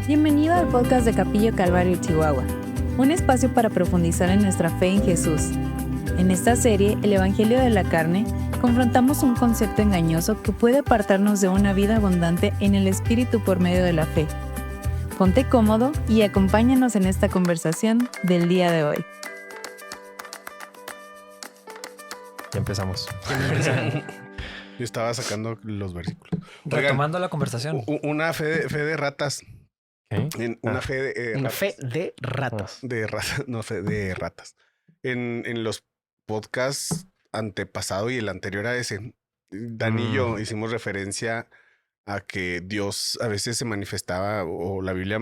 Bienvenido al podcast de Capillo Calvario, Chihuahua, un espacio para profundizar en nuestra fe en Jesús. En esta serie, El Evangelio de la Carne, confrontamos un concepto engañoso que puede apartarnos de una vida abundante en el Espíritu por medio de la fe. Ponte cómodo y acompáñanos en esta conversación del día de hoy. Ya empezamos. Yo estaba sacando los versículos. Retomando la conversación. Una fe de ratas. ¿Qué? Una fe de Una ratas. fe de ratas. De ratas. No, fe de ratas. En los podcasts antepasado y el anterior a ese, Dan y yo hicimos referencia a que Dios a veces se manifestaba, o la Biblia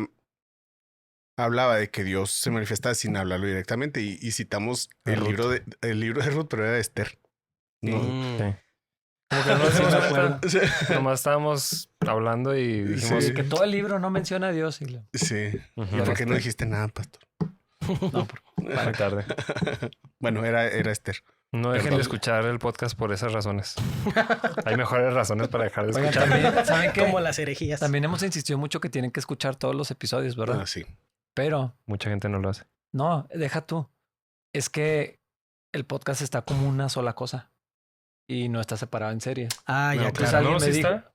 hablaba de que Dios se manifestaba sin hablarlo directamente, y citamos el libro de Ruth, pero era de Esther. No. Sí. Como que no nos dimos cuenta. Nomás estábamos hablando y dijimos Sí. Que todo el libro no menciona a Dios. Sí. Ujú. ¿Y por qué no dijiste nada, pastor? No, muy tarde. Bueno, era Esther. No dejen de escuchar el podcast por esas razones. Hay mejores razones para dejar de Oigan, escuchar. también, ¿saben qué? Como las herejías. También hemos insistido mucho que tienen que escuchar todos los episodios, ¿verdad? Ah, sí. Pero, Mucha gente no lo hace. no, deja tú. Es que el podcast está como una sola cosa. Y no está separado en series. Ah, No, ya, pues, claro. alguien ¿No? me ¿Sí dijo- está?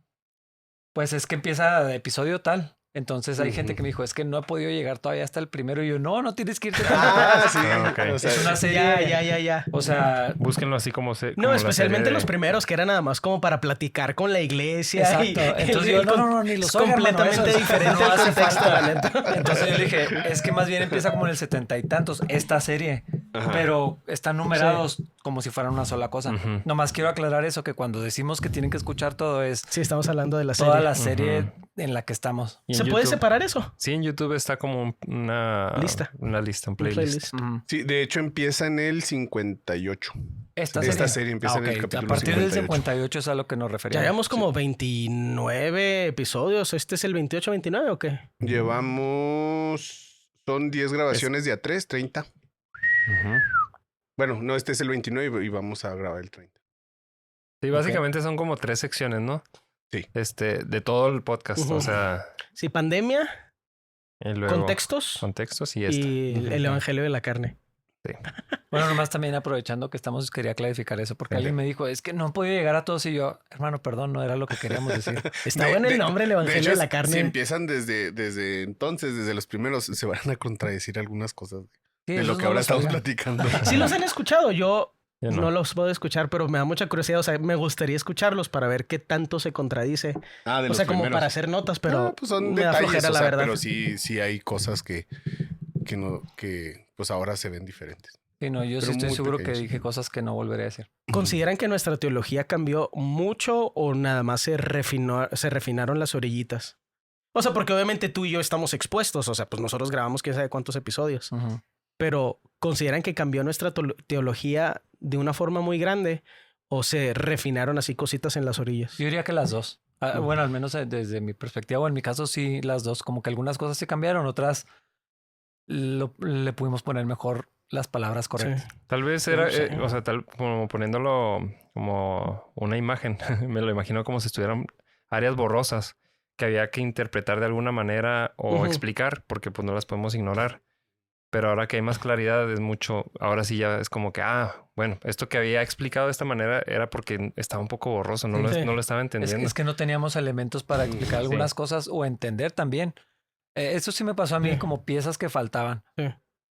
Pues es que empieza de episodio tal. Entonces hay gente Ujú. que me dijo, es que no he podido llegar todavía hasta el primero. Y yo, no tienes que irte tan Ah, atrás. sí. ok. O sea, Es una serie. Ya. O sea, Búsquenlo así como se. como No, la especialmente serie de- los primeros, que era nada más como para platicar con la iglesia. exacto. Entonces yo, no, ni los es oigan, hermano, completamente eso diferente no al hace contexto, falta. la neta. Entonces yo le dije, es que más bien empieza como en el 70 y tantos, esta serie, Ajá. pero están numerados como si fueran una sola cosa. Ujú. Nomás quiero aclarar eso, que cuando decimos que tienen que escuchar todo es Sí, estamos hablando de la serie. toda la serie Ujú. en la que estamos. Y en ¿Se puede YouTube- separar eso? Sí, en YouTube está como una Lista. Una lista, un Un playlist. Ujú. Sí, de hecho empieza en el 58. Esta serie empieza en el ok, capítulo a partir del 58. 58 es a lo que nos Ya referíamos. llevamos como 29 episodios. ¿Este es el 28, 29 o qué? Son 10 grabaciones de A3, 30. Ujú. Bueno, no, este es el 29 y vamos a grabar el 30. Sí, básicamente son como 3 secciones, ¿no? Sí. De todo el podcast. Ujú. O sea, Sí, pandemia, y luego contextos contextos y esta. y el evangelio de la carne. Bueno, nomás también aprovechando que estamos, quería clarificar eso, porque Sí. alguien me dijo, es que no he podido llegar a todos y yo, hermano, perdón, no era lo que queríamos decir. Está bueno el nombre, el evangelio de, hecho, la carne. Si empiezan desde entonces, desde los primeros, se van a contradecir algunas cosas Sí, de esos lo que no ahora los estamos sabía. platicando. Sí los han escuchado. Yo Yo no los puedo escuchar, pero me da mucha curiosidad. O sea, me gustaría escucharlos para ver qué tanto se contradice. Ah, de O los sea, como primeros. para hacer notas, pero Ah, pues son me da detalles, flojera, o la sea, verdad. pero sí hay cosas que pues ahora se ven diferentes. Sí, no, yo sí Pero estoy muy seguro que pequeños. dije cosas que no volveré a decir. ¿Consideran que nuestra teología cambió mucho o nada más se refinaron las orillitas? O sea, porque obviamente tú y yo estamos expuestos. O sea, pues nosotros grabamos quién sabe cuántos episodios. Ujú. Pero ¿consideran que cambió nuestra teología de una forma muy grande o se refinaron así cositas en las orillas? Yo diría que las dos. Bueno, al menos desde mi perspectiva, o en mi caso sí las dos. Como que algunas cosas sí cambiaron, otras le pudimos poner mejor las palabras correctas. Sí. Tal vez era, No sé. o sea, como poniéndolo como una imagen. Me lo imagino como si estuvieran áreas borrosas que había que interpretar de alguna manera o Ujú. explicar, porque pues no las podemos ignorar. Pero ahora que hay más claridad es mucho, ahora sí ya es como que, bueno, esto que había explicado de esta manera era porque estaba un poco borroso, no, Sí. no lo estaba entendiendo. Es que no teníamos elementos para explicar Sí. algunas cosas o entender también. Eso sí me pasó a mí Sí. como piezas que faltaban. Sí.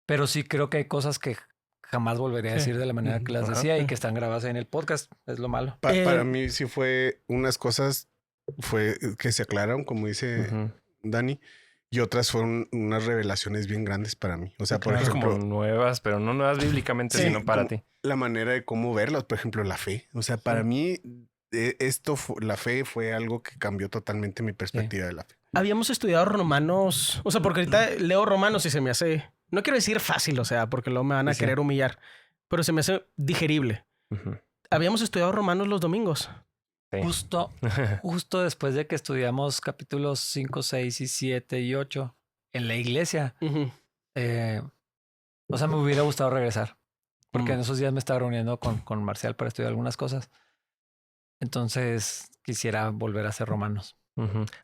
Pero sí creo que hay cosas que jamás volveré a Sí. decir de la manera que las Ajá. decía y que están grabadas en el podcast. Es lo malo. Para mí sí fue unas cosas que se aclararon, como dice Ujú. Dani, y otras fueron unas revelaciones bien grandes para mí. O sea, por Unas ejemplo, como nuevas, pero no nuevas bíblicamente, Sí, sino para como- ti. la manera de cómo verlas, por ejemplo, la fe. O sea, para mí la fe fue algo que cambió totalmente mi perspectiva de la fe. Habíamos estudiado Romanos, o sea, porque ahorita leo Romanos y se me hace, no quiero decir fácil, o sea, porque luego me van a Sí. querer humillar, pero se me hace digerible. Ujú. Habíamos estudiado Romanos los domingos. Sí. Justo después de que estudiamos capítulos 5, 6 y 7 y 8 en la iglesia, o sea, me hubiera gustado regresar. Porque en esos días me estaba reuniendo con Marcial para estudiar algunas cosas. Entonces quisiera volver a ser Romanos.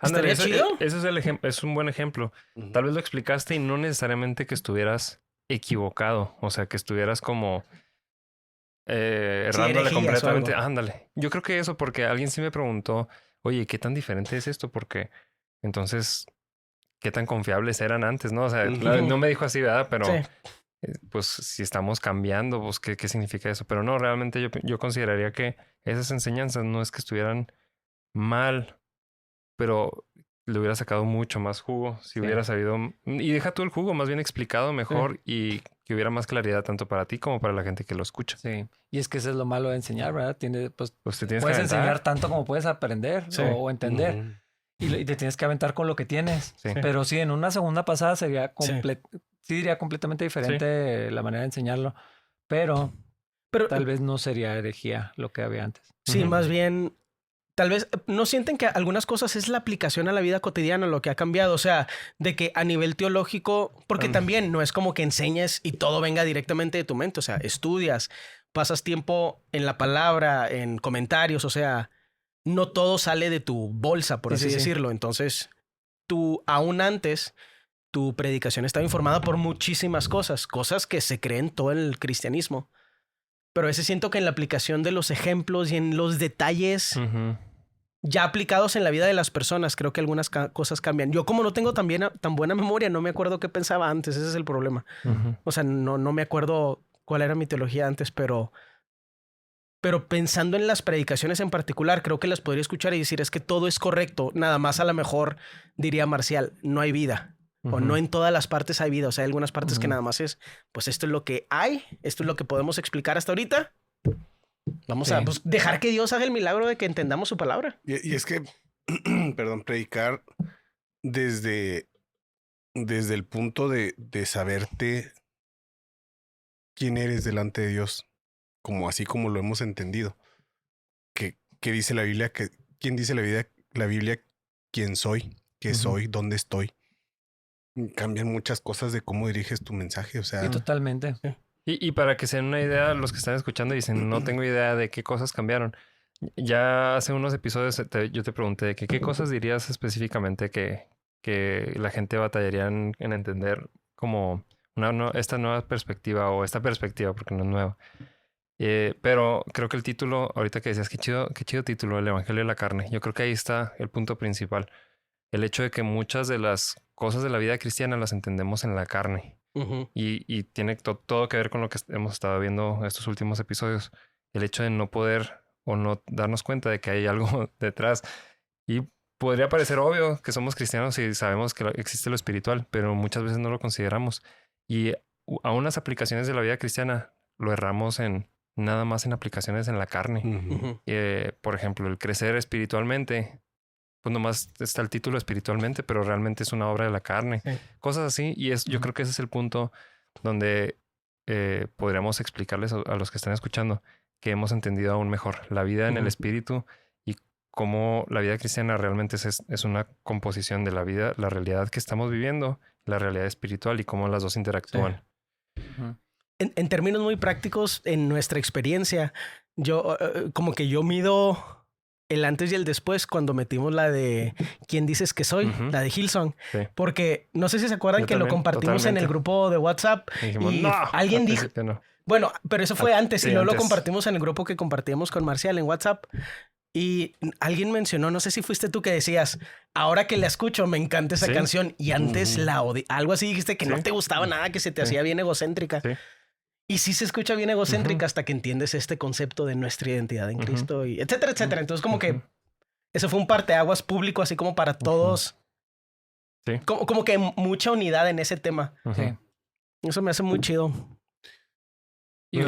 Ándale, ¿Estaría chido? ese es el ejemplo, es un buen ejemplo. Ujú. Tal vez lo explicaste y no necesariamente que estuvieras equivocado, o sea, que estuvieras como errándole herejías o completamente. algo. Ándale. Yo creo que eso porque alguien sí me preguntó, oye, ¿qué tan diferente es esto? Porque entonces, ¿qué tan confiables eran antes? No, o sea, Ujú. no me dijo así, ¿verdad? Pero Sí. pues si estamos cambiando, pues ¿qué significa eso? Pero no, realmente yo consideraría que esas enseñanzas no es que estuvieran mal, pero le hubiera sacado mucho más jugo si Sí. hubiera sabido. Y deja tú el jugo, más bien explicado mejor y que hubiera más claridad tanto para ti como para la gente que lo escucha. Sí. Y es que eso es lo malo de enseñar, ¿verdad? Pues Pues te tienes puedes que aventar. enseñar tanto como puedes aprender Sí. o entender. Ujú. Y te tienes que aventar con lo que tienes. Sí. Pero sí, en una segunda pasada sería sí diría completamente diferente la manera de enseñarlo. Pero Pero tal vez no sería herejía lo que había antes. sí, Ujú. más bien, tal vez no sienten que algunas cosas es la aplicación a la vida cotidiana lo que ha cambiado. O sea, de que a nivel teológico, porque también no es como que enseñes y todo venga directamente de tu mente. O sea, estudias, pasas tiempo en la palabra, en comentarios. O sea, no todo sale de tu bolsa, por Sí, así sí, sí. decirlo. Entonces, tú aún antes, tu predicación estaba informada por muchísimas cosas que se creen todo el cristianismo. Pero a veces siento que en la aplicación de los ejemplos y en los detalles Ujú. ya aplicados en la vida de las personas, creo que algunas cosas cambian. Yo como no tengo tan buena memoria, no me acuerdo qué pensaba antes, ese es el problema. Ujú. O sea, no me acuerdo cuál era mi teología antes, pero pensando en las predicaciones en particular, creo que las podría escuchar y decir, es que todo es correcto, nada más a lo mejor diría Marcial, no hay vida. O no en todas las partes hay vida. O sea, hay algunas partes que nada más es, pues esto es lo que hay, esto es lo que podemos explicar hasta ahorita. Vamos a dejar que Dios haga el milagro de que entendamos su palabra. Y es que, perdón, predicar desde el punto de saberte quién eres delante de Dios, como así como lo hemos entendido. ¿Qué dice la Biblia? ¿Quién dice la Biblia quién soy? ¿Qué soy? ¿Dónde estoy? Cambian muchas cosas de cómo diriges tu mensaje. O sea, Sí, totalmente. Y para que se den una idea, los que están escuchando dicen, no tengo idea de qué cosas cambiaron. Ya hace unos episodios yo te pregunté de que qué cosas dirías específicamente que la gente batallaría en entender como esta nueva perspectiva o esta perspectiva, porque no es nueva. Pero creo que el título, ahorita que decías, qué chido título, El Evangelio de la Carne. Yo creo que ahí está el punto principal. El hecho de que muchas de las cosas de la vida cristiana las entendemos en la carne. Y tiene todo que ver con lo que hemos estado viendo estos últimos episodios. El hecho de no poder o no darnos cuenta de que hay algo detrás. Y podría parecer obvio que somos cristianos y sabemos que existe lo espiritual, pero muchas veces no lo consideramos. Y aún las aplicaciones de la vida cristiana lo erramos nada más en aplicaciones en la carne. Por ejemplo, el crecer espiritualmente, pues nomás está el título espiritualmente, pero realmente es una obra de la carne. Sí. Cosas así. Y yo creo que ese es el punto donde podríamos explicarles a los que están escuchando que hemos entendido aún mejor la vida en el espíritu y cómo la vida cristiana realmente es una composición de la vida, la realidad que estamos viviendo, la realidad espiritual y cómo las dos interactúan. Sí. En términos muy prácticos, en nuestra experiencia, yo como que yo mido el antes y el después cuando metimos la de ¿Quién dices que soy? La de Hillsong. Sí. Porque no sé si se acuerdan que también, lo compartimos totalmente en el grupo de WhatsApp. Dijimos, y no, alguien dijo... No. Bueno, pero eso fue antes sí, y luego antes. Lo compartimos en el grupo que compartíamos con Marcial en WhatsApp. Y alguien mencionó, no sé si fuiste tú que decías, ahora que la escucho me encanta esa canción y antes la odié. Algo así dijiste que no te gustaba nada, que se te hacía bien egocéntrica. Sí. Y sí se escucha bien egocéntrica hasta que entiendes este concepto de nuestra identidad en Cristo y etcétera, etcétera. Entonces como que eso fue un parteaguas público así como para todos. Sí. Como que mucha unidad en ese tema. Sí. Eso me hace muy chido. Y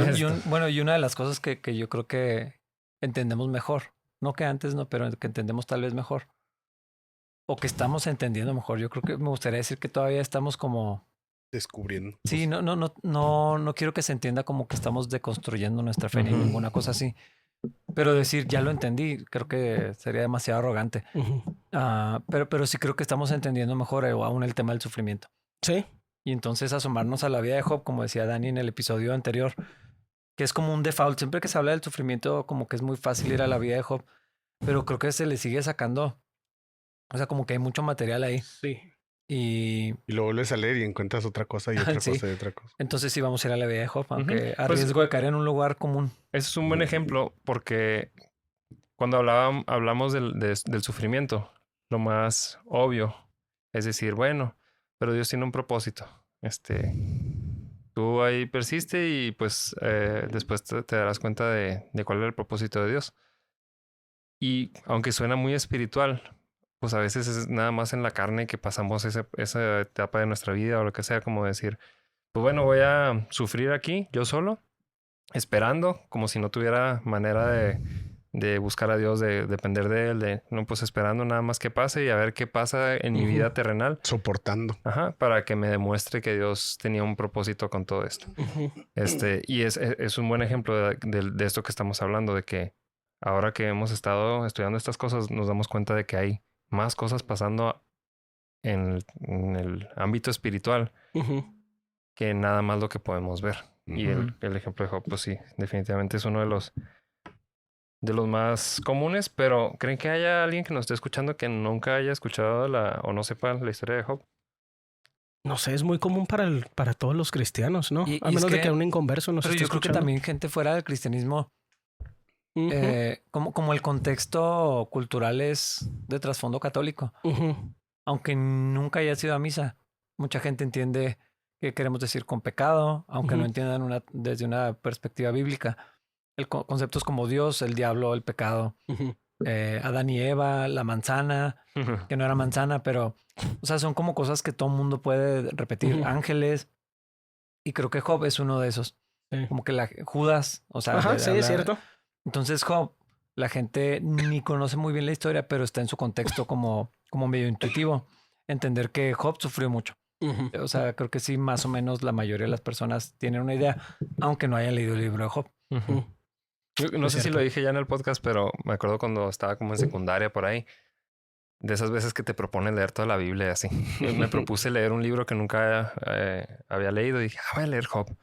una de las cosas que yo creo que entendemos mejor, no que antes no, pero que entendemos tal vez mejor, o que estamos entendiendo mejor. Yo creo que me gustaría decir que todavía estamos como descubriendo. Sí, no quiero que se entienda como que estamos deconstruyendo nuestra fe ni ninguna cosa así. Pero decir, ya lo entendí, creo que sería demasiado arrogante. Pero sí creo que estamos entendiendo mejor aún el tema del sufrimiento. Sí. Y entonces asomarnos a la vida de Job, como decía Dani en el episodio anterior, que es como un default. Siempre que se habla del sufrimiento, como que es muy fácil ir a la vida de Job. Pero creo que se le sigue sacando O sea, como que hay mucho material ahí. Sí. Y Y lo vuelves a leer y encuentras otra cosa y otra Sí. cosa y otra cosa. entonces sí vamos a ir a la vida de Job, aunque a Pues- riesgo de caer en un lugar común. Ese es un buen ejemplo porque cuando hablamos del sufrimiento, lo más obvio es decir, bueno, pero Dios tiene un propósito. Tú ahí persiste y pues después te darás cuenta de cuál es el propósito de Dios. Y aunque suena muy espiritual, pues a veces es nada más en la carne que pasamos esa etapa de nuestra vida o lo que sea, como decir, pues bueno, voy a sufrir aquí yo solo, esperando, como si no tuviera manera de buscar a Dios, de depender de Él, no, pues esperando nada más que pase y a ver qué pasa en mi vida terrenal. Soportando. Ajá, para que me demuestre que Dios tenía un propósito con todo esto. Y es un buen ejemplo de esto que estamos hablando, de que ahora que hemos estado estudiando estas cosas, nos damos cuenta de que hay más cosas pasando en el ámbito espiritual que nada más lo que podemos ver. Y el ejemplo de Job, pues sí, definitivamente es uno de los más comunes, pero ¿creen que haya alguien que nos esté escuchando que nunca haya escuchado o no sepa la historia de Job? No sé, es muy común para todos los cristianos, ¿no? Y A es menos de que- que un inconverso nos Pero esté yo creo que escuchando. también gente fuera del cristianismo, Ujú, como el contexto cultural es de trasfondo católico, ujú. aunque nunca haya sido a misa, mucha gente entiende qué queremos decir con pecado, aunque no Ujú. entiendan desde una perspectiva bíblica. Conceptos como Dios, el diablo, el pecado, Ujú. Adán y Eva, la manzana, que no era manzana, pero, o sea, son como cosas que todo el mundo puede repetir. Ujú. Ángeles, y creo que Job es uno de esos. Sí. Como que Judas, o sea, Ajá, sí, es cierto. Entonces Job, la gente ni conoce muy bien la historia, pero está en su contexto como medio intuitivo. Entender que Job sufrió mucho. Ujú. O sea, creo que sí, más o menos la mayoría de las personas tienen una idea, aunque no hayan leído el libro de Job. Yo no Es sé si cierto. lo dije ya en el podcast, pero me acuerdo cuando estaba como en secundaria por ahí, de esas veces que te proponen leer toda la Biblia y así. Me propuse leer un libro que nunca había leído y dije, voy a leer Job.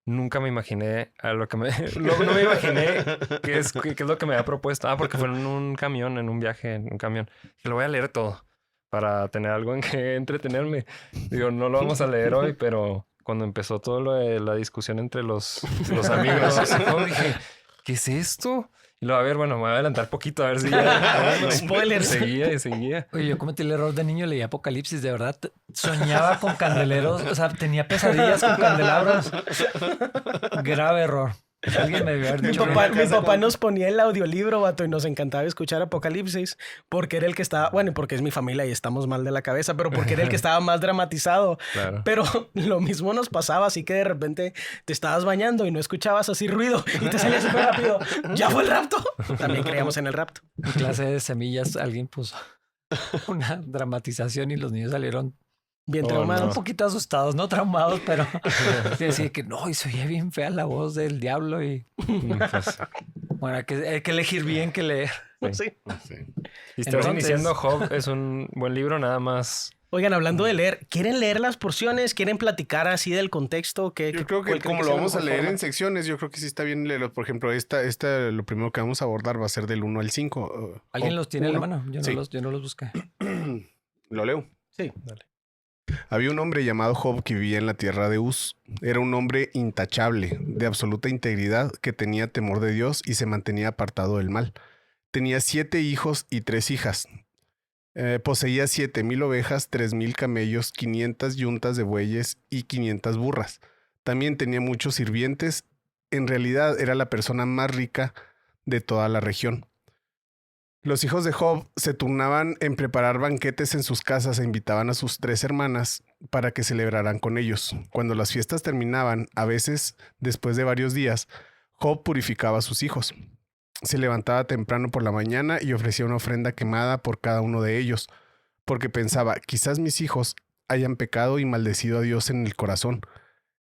Nunca me imaginé a lo que no me imaginé qué es lo que me había propuesto. Porque fue en un camión, en un viaje, en un camión. Que lo voy a leer todo para tener algo en que entretenerme. Digo, no lo vamos a leer hoy, pero cuando empezó todo lo de la discusión entre los amigos, dije, ¿qué es esto? Y luego, a ver, bueno, me voy a adelantar poquito a ver si ya... Spoilers. Seguía. Oye, yo cometí el error de niño, leía Apocalipsis, de verdad. Soñaba con candeleros, o sea, tenía pesadillas con candelabros. Grave error. Alguien me debió haber Mi dicho. papá nos ponía el audiolibro, vato, y nos encantaba escuchar Apocalipsis porque era el que estaba, bueno, y porque es mi familia y estamos mal de la cabeza, pero porque era el que estaba más dramatizado. Claro. Pero lo mismo nos pasaba, así que de repente te estabas bañando y no escuchabas así ruido y te salías súper rápido. ¿Ya fue el rapto? También creíamos en el rapto. En clase de semillas alguien puso una dramatización y los niños salieron Bien Oh, traumados. un poquito asustados, no traumados, pero decía que no, y se oía bien fea la voz del diablo y Pues, bueno, hay que elegir bien que leer. Sí. Sí. si estás Entonces- iniciando Job, es un buen libro, nada más. Oigan, hablando de leer, ¿quieren leer las porciones? ¿Quieren platicar así del contexto? Yo creo que cuál creen como lo sea la vamos a mejor leer forma? en secciones, yo creo que sí está bien leerlo. Por ejemplo, esta lo primero que vamos a abordar va a ser del 1 al 5. ¿Alguien los tiene en la mano? Yo no, Sí. yo no los busqué. Lo leo. Sí. Había un hombre llamado Job que vivía en la tierra de Uz. Era un hombre intachable, de absoluta integridad, que tenía temor de Dios y se mantenía apartado del mal. Tenía 7 hijos y 3 hijas. Poseía 7,000 ovejas, 3,000 camellos, 500 yuntas de bueyes y 500 burras. También tenía muchos sirvientes. En realidad era la persona más rica de toda la región. Los hijos de Job se turnaban en preparar banquetes en sus casas e invitaban a sus 3 hermanas para que celebraran con ellos. Cuando las fiestas terminaban, a veces, después de varios días, Job purificaba a sus hijos. Se levantaba temprano por la mañana y ofrecía una ofrenda quemada por cada uno de ellos, porque pensaba, quizás mis hijos hayan pecado y maldecido a Dios en el corazón.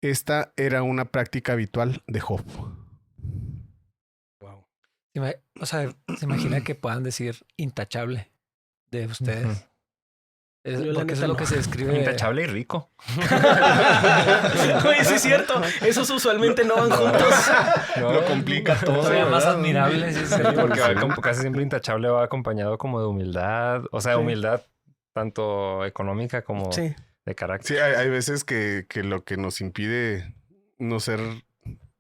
Esta era una práctica habitual de Job. O sea, se imagina que puedan decir intachable de ustedes. Porque eso es lo que se describe. Intachable y rico. Oye, sí es cierto. Esos usualmente no van juntos. Lo complica todo. Todavía más ¿verdad? admirable. Sí, Porque casi siempre intachable va acompañado como de humildad. O sea, humildad tanto económica como de carácter. Sí, hay veces que lo que nos impide no ser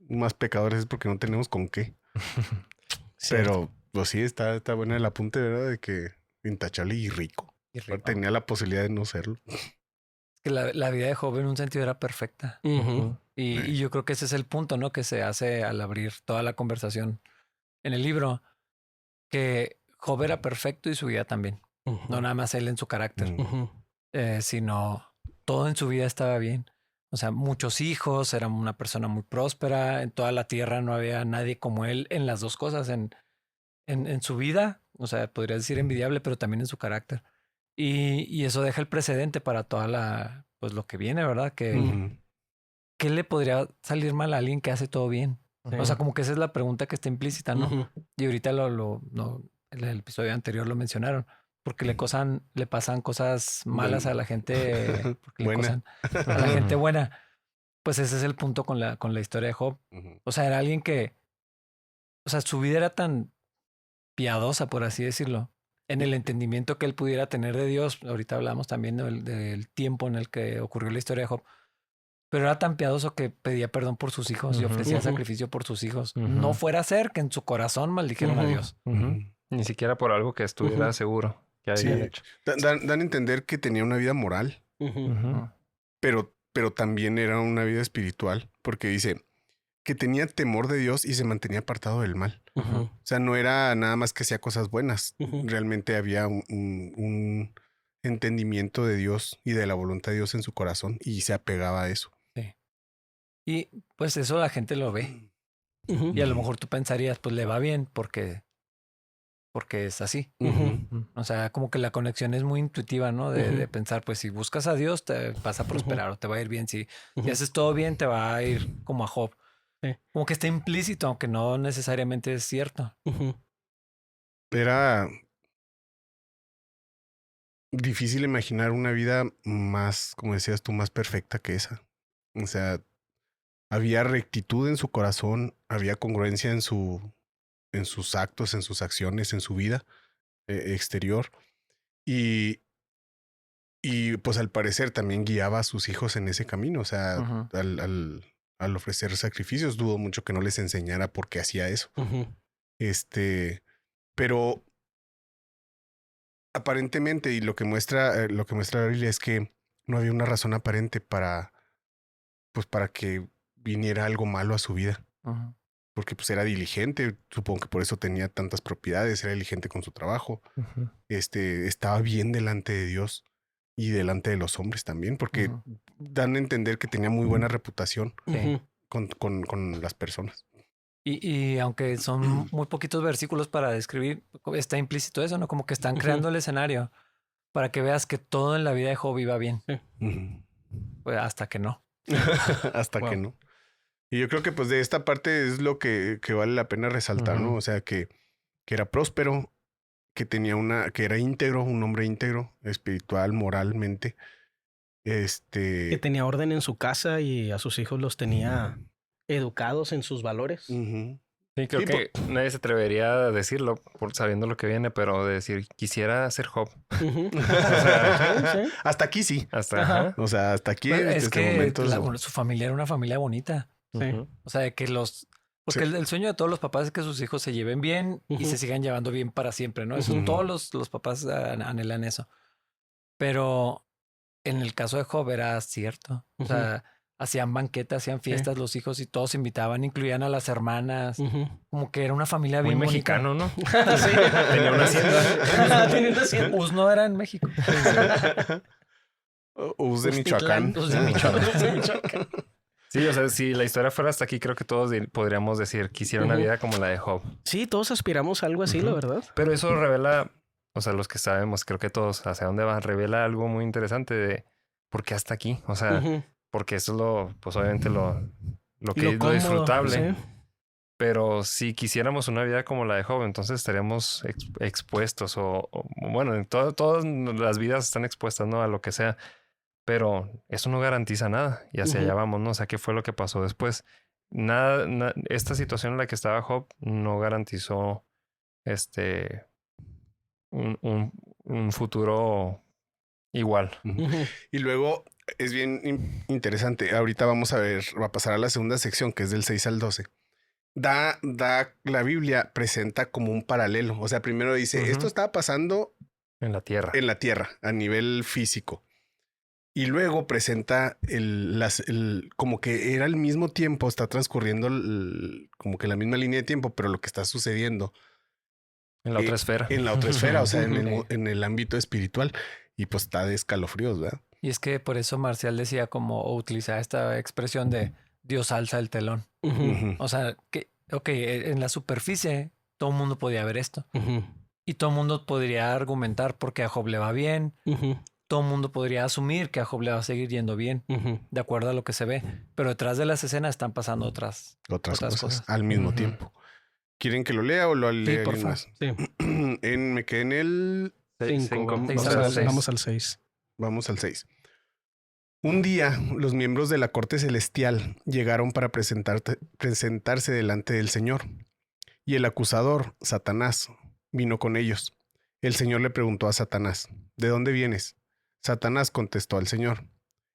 más pecadores es porque no tenemos con qué. Pero, pues sí, está bueno el apunte, ¿verdad? De que intachable y rico. Tenía la posibilidad de no serlo. Que la vida de Job en un sentido era perfecta. Y yo creo que ese es el punto, ¿no? Que se hace al abrir toda la conversación en el libro. Que Job era perfecto y su vida también. No nada más él en su carácter. Sino todo en su vida estaba bien. O sea, muchos hijos, era una persona muy próspera. En toda la tierra no había nadie como él en las dos cosas. En su vida, o sea, podría decir envidiable, pero también en su carácter. Y eso deja el precedente para toda pues lo que viene, ¿verdad? Que ¿qué le podría salir mal a alguien que hace todo bien? O sea, como que esa es la pregunta que está implícita, ¿no? Y ahorita en el episodio anterior lo mencionaron. Porque le pasan cosas malas a la gente buena. A la gente buena. Pues ese es el punto con la historia de Job. O sea, era alguien que, o sea, su vida era tan piadosa, por así decirlo, en el entendimiento que él pudiera tener de Dios. Ahorita hablamos también del tiempo en el que ocurrió la historia de Job. Pero era tan piadoso que pedía perdón por sus hijos y ofrecía sacrificio por sus hijos. No fuera a ser que en su corazón maldijeron a Dios. Ni siquiera por algo que estuviera seguro que habían hecho. Dan a entender que tenía una vida moral, pero también era una vida espiritual, porque dice que tenía temor de Dios y se mantenía apartado del mal. O sea, no era nada más que hacía cosas buenas. Realmente había un entendimiento de Dios y de la voluntad de Dios en su corazón y se apegaba a eso. Sí. Y pues eso la gente lo ve. Y a lo mejor tú pensarías, pues le va bien porque es así. O sea, como que la conexión es muy intuitiva, ¿no? De pensar, pues si buscas a Dios te vas a prosperar o te va a ir bien. Si haces todo bien, te va a ir como a Job. Como que está implícito, aunque no necesariamente es cierto. Era difícil imaginar una vida más, como decías tú, más perfecta que esa. O sea, había rectitud en su corazón, había congruencia en sus actos, en sus acciones, en su vida exterior. Y pues al parecer también guiaba a sus hijos en ese camino. O sea, al ofrecer sacrificios, dudo mucho que no les enseñara por qué hacía eso. Pero aparentemente, y lo que muestra la Biblia es que no había una razón aparente para que viniera algo malo a su vida. Porque pues era diligente, supongo que por eso tenía tantas propiedades, era diligente con su trabajo. Estaba bien delante de Dios y delante de los hombres también, porque dan a entender que tenía muy buena reputación con las personas. Y aunque son muy poquitos versículos para describir, está implícito eso, ¿no? Como que están creando el escenario para que veas que todo en la vida de Job iba bien. Pues hasta que no. Hasta que no. Y yo creo que pues de esta parte es lo que vale la pena resaltar, ¿no? O sea, que era próspero, que era íntegro, un hombre íntegro, espiritual, moralmente. Que tenía orden en su casa y a sus hijos los tenía educados en sus valores. Sí, creo que nadie se atrevería a decirlo sabiendo lo que viene, pero de decir, quisiera ser Job. O sea, hasta aquí sí. O sea, hasta aquí bueno, en es este que momento. su familia era una familia bonita. O sea, de que porque el sueño de todos los papás es que sus hijos se lleven bien y se sigan llevando bien para siempre, ¿no? Eso, todos los papás anhelan eso. Pero en el caso de Job era cierto. O sea, hacían banquetas, hacían fiestas los hijos y todos invitaban, incluían a las hermanas. Como que era una familia bien muy bonita. mexicano, ¿no? Sí. Tenía una hacienda. Tenía una hacienda. No era en México. Us de Michoacán. Us de Michoacán. Sí, o sea, si la historia fuera hasta aquí, creo que todos podríamos decir quisiera una vida como la de Job. Sí, todos aspiramos a algo así, la verdad. Pero eso revela, o sea, los que sabemos, creo que todos hacia dónde va, revela algo muy interesante de por qué hasta aquí. O sea, porque eso es pues obviamente lo disfrutable. Pero si quisiéramos una vida como la de Job, entonces estaríamos expuestos bueno, en todas las vidas están expuestas, ¿no? A lo que sea. Pero eso no garantiza nada y hacia allá vamos, ¿no? O sea, ¿qué fue lo que pasó después? Esta situación en la que estaba Job no garantizó un futuro igual. Y luego es bien interesante. Ahorita va a pasar a la segunda sección, que es del 6 al 12. La Biblia presenta como un paralelo. O sea, primero dice, esto estaba pasando en la tierra. En la tierra, a nivel físico. Y luego presenta como que era al mismo tiempo, está transcurriendo como que la misma línea de tiempo, pero lo que está sucediendo en la otra esfera. En la otra esfera, o sea, en el ámbito espiritual. Y pues está de escalofríos, ¿verdad? Y es que por eso Marcial decía o utilizaba esta expresión de Dios alza el telón. O sea, en la superficie todo el mundo podía ver esto. Y todo el mundo podría argumentar porque a Job le va bien. Todo el mundo podría asumir que a Job le va a seguir yendo bien, de acuerdo a lo que se ve. Pero detrás de las escenas están pasando otras cosas al mismo tiempo. ¿Quieren que lo lea o lo lea alguien más? Sí. Me quedé en el 5. Vamos al 6. Vamos al 6. Un día, los miembros de la corte celestial llegaron para presentarse delante del Señor. Y el acusador, Satanás, vino con ellos. El Señor le preguntó a Satanás, ¿de dónde vienes? Satanás contestó al Señor,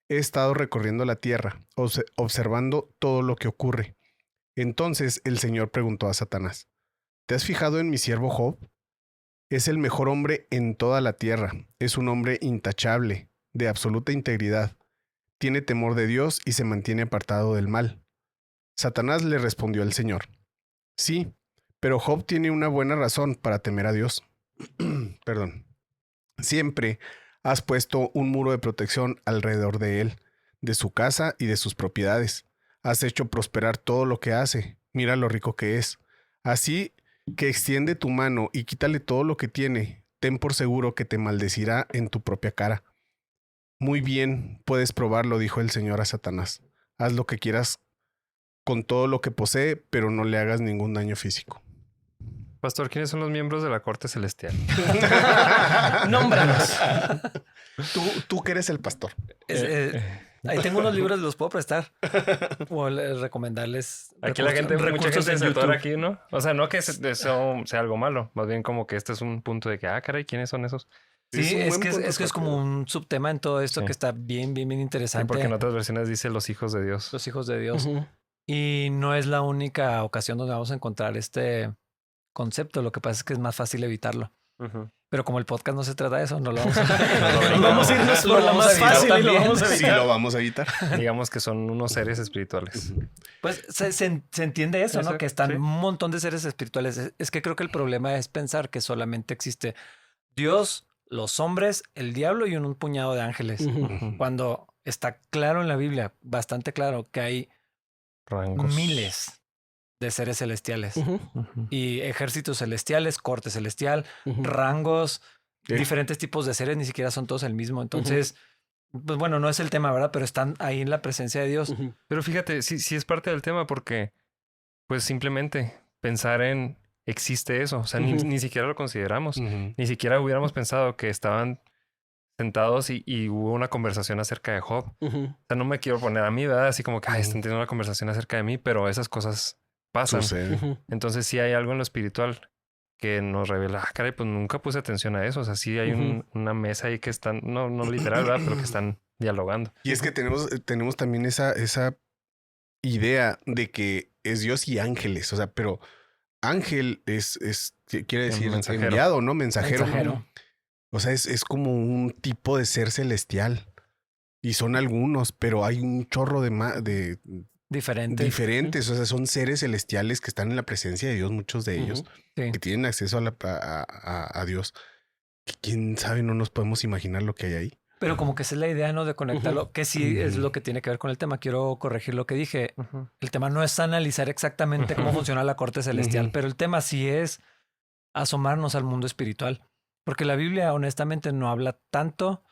he estado recorriendo la tierra, observando todo lo que ocurre. Entonces el Señor preguntó a Satanás, ¿te has fijado en mi siervo Job? Es el mejor hombre en toda la tierra, es un hombre intachable, de absoluta integridad. Tiene temor de Dios y se mantiene apartado del mal. Satanás le respondió al Señor, sí, pero Job tiene una buena razón para temer a Dios. Perdón. Siempre has puesto un muro de protección alrededor de él, de su casa y de sus propiedades. Has hecho prosperar todo lo que hace. Mira lo rico que es. Así que extiende tu mano y quítale todo lo que tiene. Ten por seguro que te maldecirá en tu propia cara. Muy bien, puedes probarlo, dijo el Señor a Satanás. Haz lo que quieras con todo lo que posee, pero no le hagas ningún daño físico. Pastor, ¿quiénes son los miembros de la corte celestial? Nómbranos. Tú que eres el pastor. Ahí tengo unos libros, los puedo prestar. O recomendarles. Aquí la gente, mucha gente se atora aquí, ¿no? O sea, no que eso sea algo malo. Más bien como que este es un punto de que, caray, ¿quiénes son esos? Sí, es que es como un subtema en todo esto que está bien interesante. Sí, porque en otras versiones dice los hijos de Dios. Los hijos de Dios. Y no es la única ocasión donde vamos a encontrar este concepto. Lo que pasa es que es más fácil evitarlo. Pero como el podcast no se trata de eso, no lo vamos a vamos a irnos por la más fácil y lo vamos a evitar. Sí, lo vamos a evitar. Digamos que son unos seres espirituales. Pues se entiende eso, ¿no? Que están un montón de seres espirituales. Es que creo que el problema es pensar que solamente existe Dios, los hombres, el diablo y un puñado de ángeles. Cuando está claro en la Biblia, bastante claro, que hay rangos, miles de seres celestiales y ejércitos celestiales, corte celestial, rangos, diferentes tipos de seres, ni siquiera son todos el mismo. Entonces, pues bueno, no es el tema, ¿verdad? Pero están ahí en la presencia de Dios. Pero fíjate, sí es parte del tema porque pues simplemente pensar en existe eso, o sea, ni siquiera lo consideramos, ni siquiera hubiéramos pensado que estaban sentados y hubo una conversación acerca de Job. O sea, no me quiero poner a mí, ¿verdad? Así como que están teniendo una conversación acerca de mí, pero esas cosas pasan. Entonces sí hay algo en lo espiritual que nos revela, caray, pues nunca puse atención a eso. O sea, sí hay una mesa ahí que están, no literal, ¿verdad? Pero que están dialogando. Y es que tenemos también esa idea de que es Dios y ángeles. O sea, pero ángel quiere decir enviado, ¿no? Mensajero. O sea, es como un tipo de ser celestial. Y son algunos, pero hay un chorro de diferentes. O sea, son seres celestiales que están en la presencia de Dios, muchos de ellos, que tienen acceso a Dios. ¿Quién sabe? No nos podemos imaginar lo que hay ahí. Pero como que esa es la idea, ¿no? De conectarlo, que sí es lo que tiene que ver con el tema. Quiero corregir lo que dije. El tema no es analizar exactamente cómo funciona la corte celestial, pero el tema sí es asomarnos al mundo espiritual. Porque la Biblia, honestamente, no habla tanto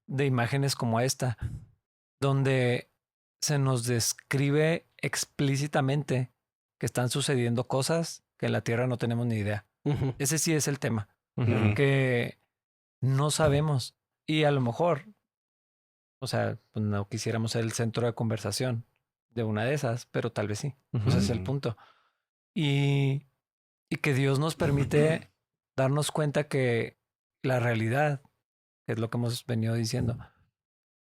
de imágenes como esta, donde se nos describe explícitamente que están sucediendo cosas que en la tierra no tenemos ni idea. Ese sí es el tema, que no sabemos y a lo mejor, o sea, pues no quisiéramos ser el centro de conversación de una de esas, pero tal vez sí. Ese es el punto. Y que Dios nos permite darnos cuenta que la realidad, que es lo que hemos venido diciendo,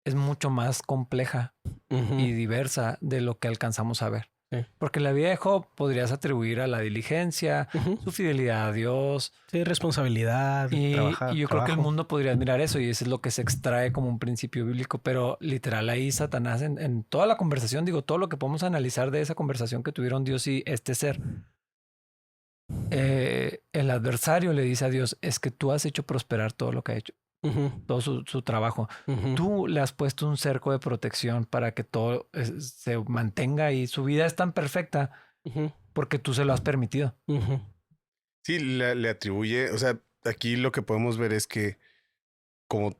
es mucho más compleja y diversa de lo que alcanzamos a ver. Sí. Porque la vida de Job podrías atribuir a la diligencia, su fidelidad a Dios. Sí, responsabilidad, trabajar. Y yo creo que el mundo podría admirar eso y eso es lo que se extrae como un principio bíblico. Pero literal ahí Satanás en toda la conversación, digo, todo lo que podemos analizar de esa conversación que tuvieron Dios y este ser. El adversario le dice a Dios, es que tú has hecho prosperar todo lo que ha hecho. Todo su trabajo. Tú le has puesto un cerco de protección para que todo se mantenga y su vida es tan perfecta porque tú se lo has permitido. Sí, le atribuye, o sea, aquí lo que podemos ver es que como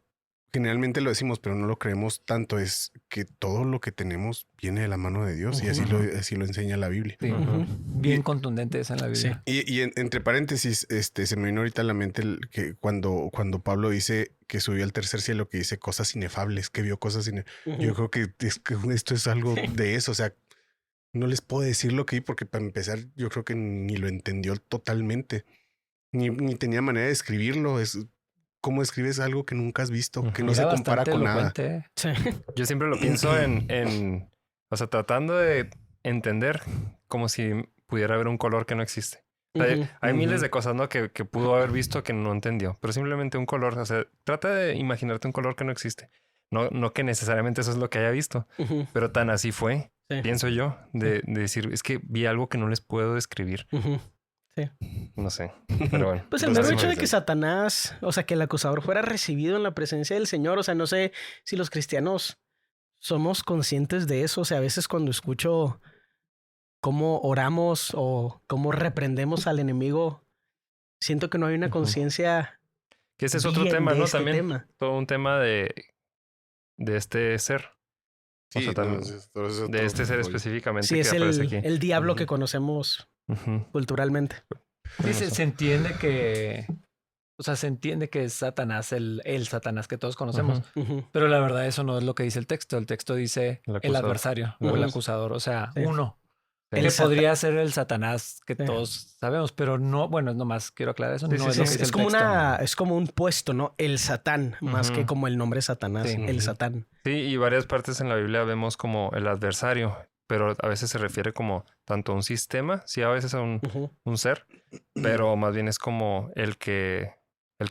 generalmente lo decimos, pero no lo creemos tanto, es que todo lo que tenemos viene de la mano de Dios y así lo enseña la Biblia. Sí. Bien contundente esa en la Biblia. Sí. Y entre paréntesis, se me vino ahorita a la mente que cuando Pablo dice que subió al tercer cielo, que dice cosas inefables, que vio cosas inefables. Yo creo que esto es algo de eso, o sea, no les puedo decir lo que vi porque para empezar yo creo que ni lo entendió totalmente, ni tenía manera de escribirlo. ¿Cómo escribes algo que nunca has visto? Que no se compara con nada. Sí. Yo siempre lo pienso o sea, tratando de entender como si pudiera haber un color que no existe. O sea, hay miles de cosas, ¿no? Que pudo haber visto que no entendió. Pero simplemente un color, o sea, trata de imaginarte un color que no existe. No que necesariamente eso es lo que haya visto. Pero tan así fue, pienso yo, de decir, es que vi algo que no les puedo describir. Sí. No sé, pero bueno. Pues el mero hecho de que Satanás, o sea, que el acusador fuera recibido en la presencia del Señor, o sea, no sé si los cristianos somos conscientes de eso, o sea, a veces cuando escucho cómo oramos o cómo reprendemos al enemigo, siento que no hay una conciencia. Que ese es otro tema, ¿no? También todo un tema de este ser. Sí, o sea, de este ser específicamente. Sí, que es aparece aquí. El diablo que conocemos culturalmente. Sí, se entiende que... O sea, se entiende que es Satanás, el Satanás que todos conocemos. Pero la verdad eso no es lo que dice el texto. El texto dice el adversario o el acusador. O sea, uno. Que podría ser el Satanás que todos sabemos, pero no, bueno, nomás quiero aclarar eso. No es lo que dice el texto. Es como un puesto, ¿no? El Satán, más que como el nombre Satanás. El Satán. Sí, y varias partes en la Biblia vemos como el adversario, pero a veces se refiere como tanto a un sistema, sí, a veces a un ser, pero más bien es como el que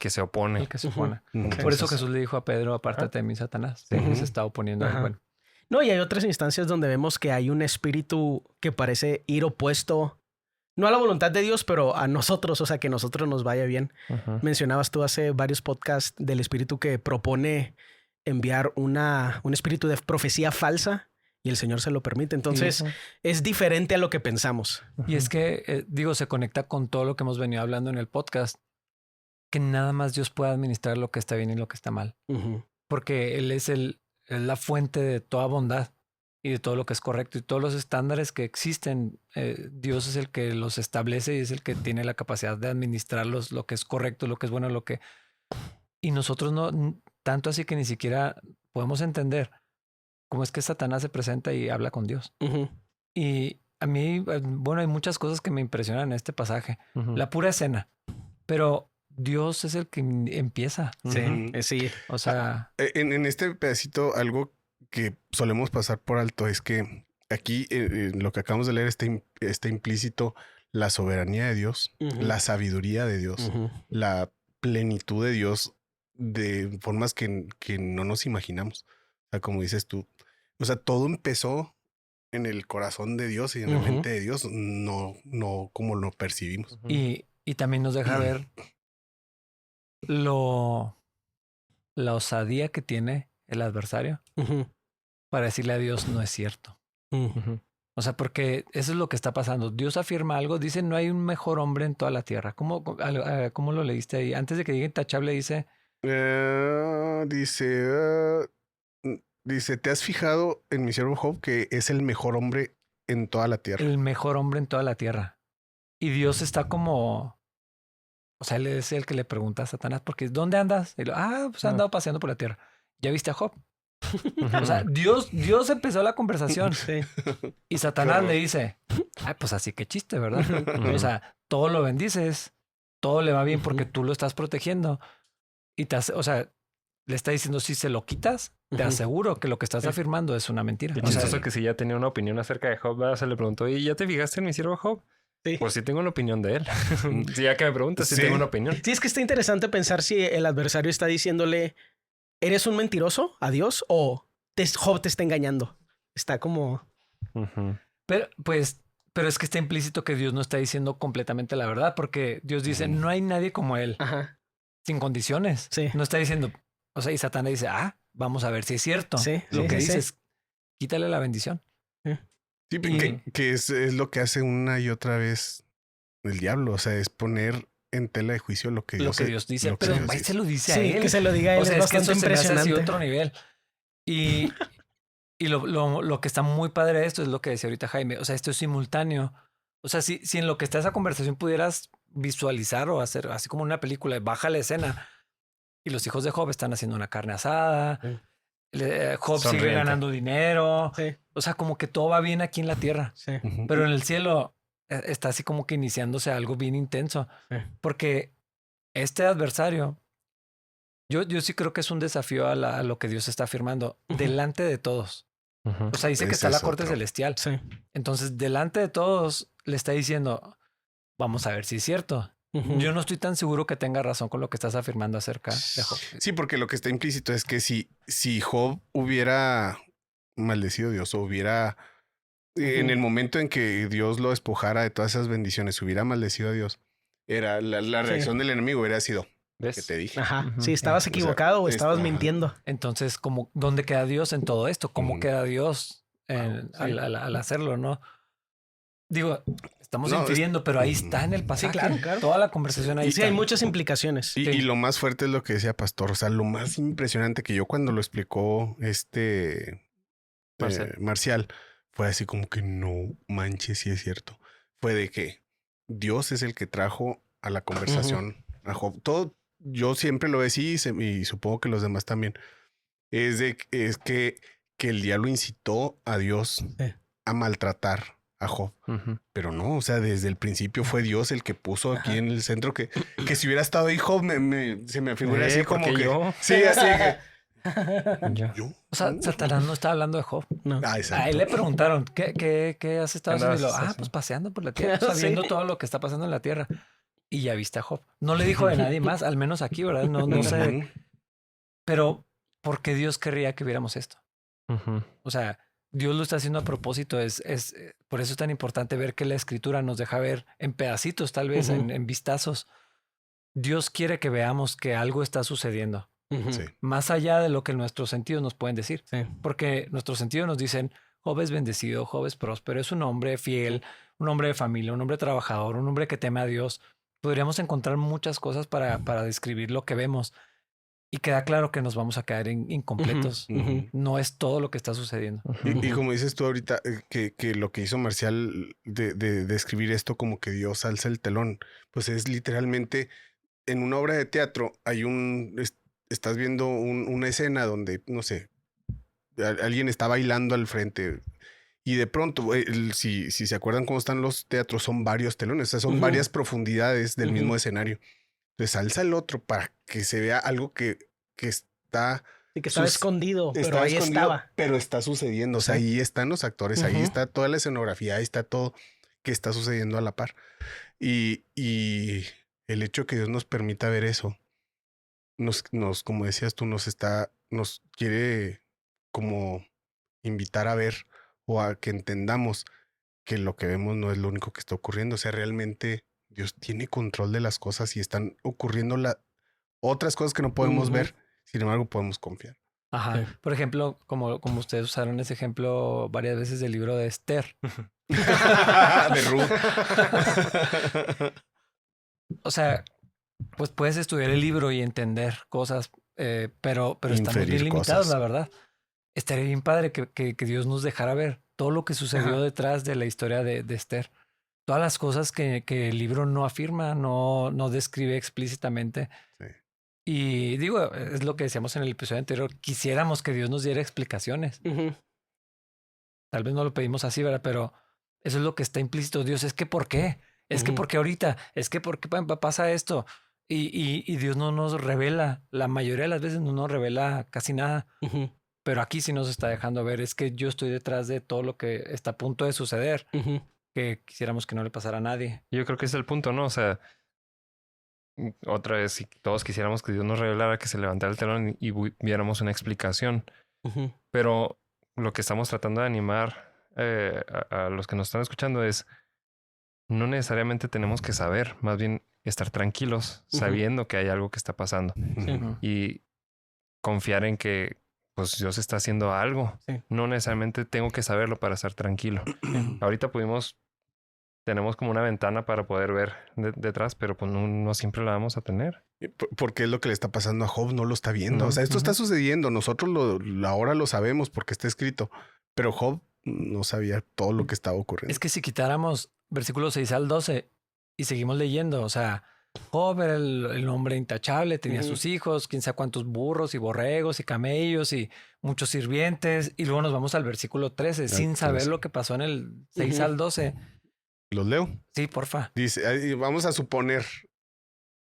se opone. El que se opone. Entonces, por eso Jesús le dijo a Pedro, apártate de mí, Satanás. Se está oponiendo. Bueno. No, y hay otras instancias donde vemos que hay un espíritu que parece ir opuesto, no a la voluntad de Dios, pero a nosotros, o sea, que a nosotros nos vaya bien. Mencionabas tú hace varios podcasts del espíritu que propone enviar un espíritu de profecía falsa y el Señor se lo permite. Entonces, es diferente a lo que pensamos. Y es que, se conecta con todo lo que hemos venido hablando en el podcast, que nada más Dios puede administrar lo que está bien y lo que está mal. Porque Él es la fuente de toda bondad y de todo lo que es correcto y todos los estándares que existen. Dios es el que los establece y es el que tiene la capacidad de administrarlos, lo que es correcto, lo que es bueno, y nosotros no, tanto así que ni siquiera podemos entender cómo es que Satanás se presenta y habla con Dios. Y a mí, bueno, hay muchas cosas que me impresionan en este pasaje. La pura escena, pero Dios es el que empieza. Sí. O sea... En este pedacito, algo que solemos pasar por alto es que aquí, lo que acabamos de leer, está implícito la soberanía de Dios, la sabiduría de Dios, la plenitud de Dios de formas que no nos imaginamos. O sea, como dices tú, o sea, todo empezó en el corazón de Dios y en la mente de Dios, no como lo percibimos. Y también nos deja ver la osadía que tiene el adversario para decirle a Dios no es cierto. O sea, porque eso es lo que está pasando. Dios afirma algo, dice no hay un mejor hombre en toda la tierra. ¿Cómo lo leíste ahí? Antes de que diga intachable dice... Dice, ¿te has fijado en mi siervo Job que es el mejor hombre en toda la tierra. El mejor hombre en toda la tierra. Y Dios está como... O sea, él es el que le pregunta a Satanás, porque ¿dónde andas? Y pues he andado paseando por la tierra. ¿Ya viste a Job? O sea, Dios empezó la conversación. Sí. Y Satanás le dice, pues así que chiste, ¿verdad? O sea, todo lo bendices, todo le va bien porque tú lo estás protegiendo. Y o sea, le está diciendo, si se lo quitas, te aseguro que lo que estás afirmando es una mentira. Qué O sea, chistoso que si ya tenía una opinión acerca de Job, ¿verdad? Se le preguntó, ¿y ya te fijaste en mi siervo Job? Sí. Pues sí tengo una opinión de él. Sí, ya que me preguntas, sí Sí. tengo una opinión. Sí, es que está interesante pensar si el adversario está diciéndole, ¿eres un mentiroso a Dios o Job te está engañando? Está como... Ujú. pero es que está implícito que Dios no está diciendo completamente la verdad, porque Dios dice, no hay nadie como él, Ajá. sin condiciones. Sí. No está diciendo, o sea, y Satanás dice, vamos a ver si es cierto. Sí, Lo sí, que sí, dices, quítale la bendición. Sí, Y- que es lo que hace una y otra vez el diablo. O sea, es poner en tela de juicio lo que Lo Dios, que Dios dice, lo que pero Dios ahí dice. se lo dice a Sí, él. que se lo diga a él O sea, es es que bastante eso se me hace así impresionante. otro nivel. Y lo que está muy padre de esto es lo que decía ahorita Jaime. O sea, esto es simultáneo. O sea, si en lo que está esa conversación pudieras visualizar o hacer así como una película, baja la escena y los hijos de Job están haciendo una carne asada. Sí. Job sigue Sonriente. ganando dinero. Sí, O sea, como que todo va bien aquí en la tierra. sí. Ujú. Pero en el cielo está así como que iniciándose algo bien intenso. Sí. Porque este adversario, yo sí creo que es un desafío a lo que Dios está afirmando delante de todos. Ujú. O sea, dice que Ese está la es corte otro. celestial. Sí. Entonces, delante de todos le está diciendo, vamos a ver si es cierto. Ujú. Yo no estoy tan seguro que tenga razón con lo que estás afirmando acerca de Job. Sí, porque lo que está implícito es que si Job hubiera maldecido a Dios o hubiera, en el momento en que Dios lo despojara de todas esas bendiciones, hubiera maldecido a Dios, era la reacción del enemigo hubiera sido, ¿qué ¿Ves? te dije? Ajá. Ujú. Sí, estabas O sea, equivocado o estabas ajá. mintiendo. Entonces, como, ¿dónde queda Dios en todo esto? ¿Cómo Ujú. queda Dios Sí. al hacerlo, no? Digo, estamos No, infiriendo, pero ahí está en el pasaje. claro, claro. Toda la conversación ahí Sí, está. hay muchas implicaciones. Y Sí. lo más fuerte es lo que decía Pastor, o sea, lo más impresionante que yo cuando lo explicó Marcial, fue así como que no manches, si es cierto. Fue de que Dios es el que trajo a la conversación a Job. Todo, yo siempre lo decía y supongo que los demás también. Es que el diablo incitó a Dios a maltratar a Job. Ujú. Pero no, o sea, desde el principio fue Dios el que puso aquí en el centro que si hubiera estado ahí Job, se me figura así como porque que... yo. Sí, así que... Yo. ¿Yo? O sea, Satanás no está hablando de Job. No. Ah, A exacto. él le preguntaron, ¿qué has estado ¿Qué haciendo? Y lo, andabas haciendo? pues paseando por la tierra, Sí. sabiendo todo lo que está pasando en la tierra. Y ya viste a Job. No le dijo de nadie más, al menos aquí, ¿verdad? No sé. Ujú. Pero, ¿por qué Dios querría que viéramos esto? Ujú. O sea, Dios lo está haciendo a propósito. Por eso es tan importante ver que la escritura nos deja ver en pedacitos, tal vez, Ujú. en vistazos. Dios quiere que veamos que algo está sucediendo, Ujú. Sí. más allá de lo que nuestros sentidos nos pueden decir. Sí. Porque nuestros sentidos nos dicen, Job es bendecido, Job es próspero, es un hombre fiel, un hombre de familia, un hombre trabajador, un hombre que teme a Dios. Podríamos encontrar muchas cosas para describir lo que vemos. Y queda claro que nos vamos a quedar incompletos. Ujú. Ujú. No es todo lo que está sucediendo. Y como dices tú ahorita, que lo que hizo Marcial de escribir esto como que Dios alza el telón, pues es literalmente en una obra de teatro hay estás viendo una escena donde, no sé, alguien está bailando al frente y de pronto, si se acuerdan cómo están los teatros, son varios telones, o sea, son Ujú. varias profundidades del Ujú. mismo escenario. Entonces alza el otro para que se vea algo que está... Y que estaba escondido, pero Está ahí escondido, estaba. pero está sucediendo. O sea, Sí. ahí están los actores, ahí Ujú. está toda la escenografía, ahí está todo que está sucediendo a la par. Y el hecho que Dios nos permita ver eso, como decías tú, nos quiere como invitar a ver o a que entendamos que lo que vemos no es lo único que está ocurriendo. O sea, realmente Dios tiene control de las cosas y están ocurriendo otras cosas que no podemos Ujú. ver. Sin embargo, podemos confiar. Ajá. Sí. Por ejemplo, como ustedes usaron ese ejemplo varias veces del libro de Esther. De Ruth. O sea, pues puedes estudiar el libro y entender cosas, pero estamos Inferir bien limitados, cosas. la verdad. Estaría bien padre que Dios nos dejara ver todo lo que sucedió Ajá. detrás de la historia de Esther. Todas las cosas que el libro no afirma, no describe explícitamente. Sí. Y digo, es lo que decíamos en el episodio anterior, quisiéramos que Dios nos diera explicaciones. Ujú. Tal vez no lo pedimos así, ¿verdad? Pero eso es lo que está implícito. Dios, es que ¿por qué? Es que Ujú. ¿por qué ahorita? Es que ¿por qué pasa esto? Y Dios no nos revela, la mayoría de las veces no nos revela casi nada. Ujú. Pero aquí sí nos está dejando ver, es que yo estoy detrás de todo lo que está a punto de suceder, Ujú. que quisiéramos que no le pasara a nadie. Yo creo que ese es el punto, ¿no? O sea, otra vez, si todos quisiéramos que Dios nos revelara, que se levantara el telón y viéramos una explicación. Ujú. Pero lo que estamos tratando de animar a los que nos están escuchando es, no necesariamente tenemos que saber, más bien estar tranquilos, Ujú. sabiendo que hay algo que está pasando Sí. Ujú. y confiar en que pues Dios está haciendo algo. Sí. No necesariamente tengo que saberlo para estar tranquilo. Ahorita tenemos como una ventana para poder ver detrás, pero pues no siempre la vamos a tener. Porque es lo que le está pasando a Job, no lo está viendo. O sea, esto Ujú. está sucediendo. Nosotros ahora lo sabemos porque está escrito. Pero Job no sabía todo lo que estaba ocurriendo. Es que si quitáramos versículos 6 al 12 y seguimos leyendo, o sea, Job era el hombre intachable, tenía Ujú. sus hijos, quién sabe cuántos burros y borregos y camellos y muchos sirvientes, y luego nos vamos al versículo 13, sin saber 13. lo que pasó en el 6 Ujú. al 12. Los leo. Sí, porfa. Dice, vamos a suponer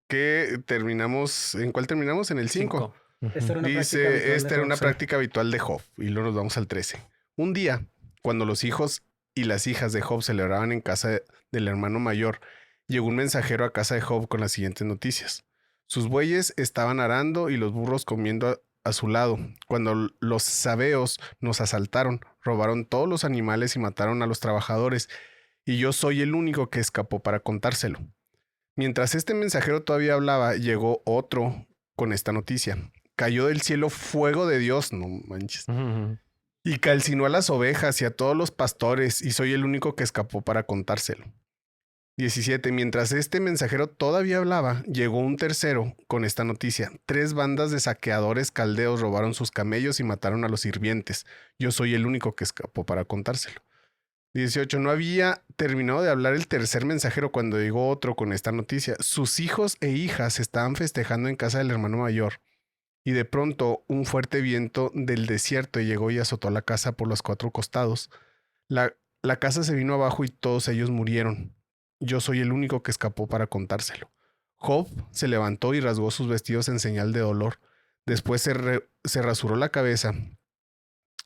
que terminamos. ¿En cuál terminamos? En el 5. Ujú. Esta era una práctica habitual Dice, de esta era Job, una sí. práctica habitual de Job. Y luego nos vamos al 13. Un día, cuando los hijos y las hijas de Job celebraban en casa del hermano mayor, llegó un mensajero a casa de Job con las siguientes noticias. Sus bueyes estaban arando y los burros comiendo a su lado. Cuando los sabeos nos asaltaron, robaron todos los animales y mataron a los trabajadores. Y yo soy el único que escapó para contárselo. Mientras este mensajero todavía hablaba, llegó otro con esta noticia. Cayó del cielo fuego de Dios, no manches, Ujú. y calcinó a las ovejas y a todos los pastores, y soy el único que escapó para contárselo. 17. Mientras este mensajero todavía hablaba, llegó un tercero con esta noticia. 3 bandas de saqueadores caldeos robaron sus camellos y mataron a los sirvientes. Yo soy el único que escapó para contárselo. 18. No había terminado de hablar el tercer mensajero cuando llegó otro con esta noticia. Sus hijos e hijas estaban festejando en casa del hermano mayor. Y de pronto un fuerte viento del desierto llegó y azotó la casa por los 4 costados. La casa se vino abajo y todos ellos murieron. Yo soy el único que escapó para contárselo. Job se levantó y rasgó sus vestidos en señal de dolor. Después se rasuró la cabeza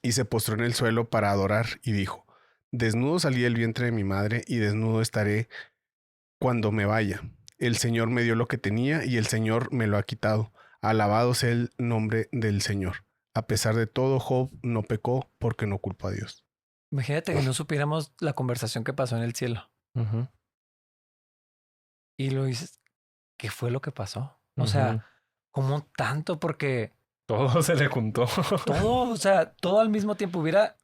y se postró en el suelo para adorar y dijo: Desnudo salí del vientre de mi madre y desnudo estaré cuando me vaya. El Señor me dio lo que tenía y el Señor me lo ha quitado. Alabado sea el nombre del Señor. A pesar de todo, Job no pecó porque no culpó a Dios. Imagínate que no supiéramos la conversación que pasó en el cielo. Ujú. Y lo dices, ¿qué fue lo que pasó? O sea, ¿cómo tanto? Porque Todo se le juntó. todo, o sea, todo al mismo tiempo hubiera...